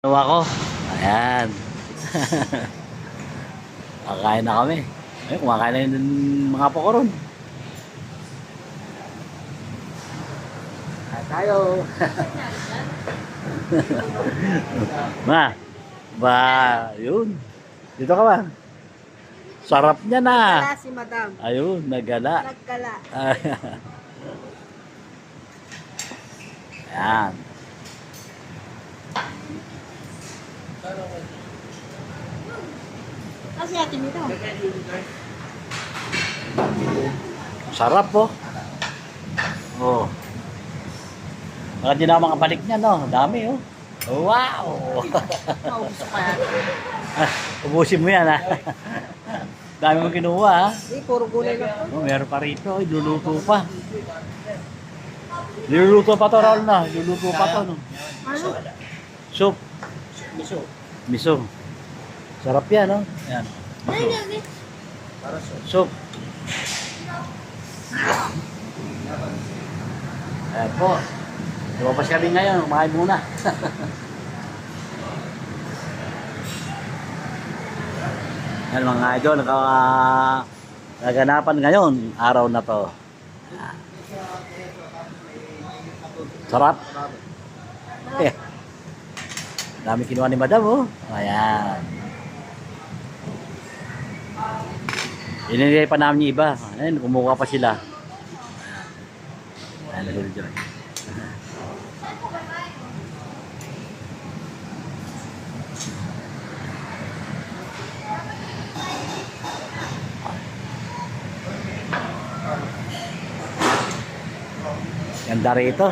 Tawa ko. Ayan. Kakain na kami. Ay, kumakain na yung mga apo ko ron. Tayo. Ma. Ba, yun. Dito ka ba? Sarap niya na. Nagkala si Madam. Ayun, nagala. Nagkala. Ayan. Kasi atin nito. Sarap po. Oh. Bakit di na ako makabalik niya, no? Dami, oh. Wow! Maubos ko yan. Ubusin mo yan, ha? Dami mo kinuha, ha? Hindi, puro gulay lang po. Oh, meron pa rito. Iluluto pa. Iluluto pa to, Raul, na. Iluluto pa to, no? Ano? Soup. Miso. Sarap yan, no? Yan. Ay, hindi. Soup. Ayan po. Lumabas kami ngayon. Kumain muna. Yan mga idol. Naganapan ngayon. Araw na to. Ayan. Sarap. Eh. Dami kinuha ni Madam, oh. Ayan. Inilay pa namin yung iba. Ayan, kumuha pa sila. Ayan, Little Joy. Ganda rito.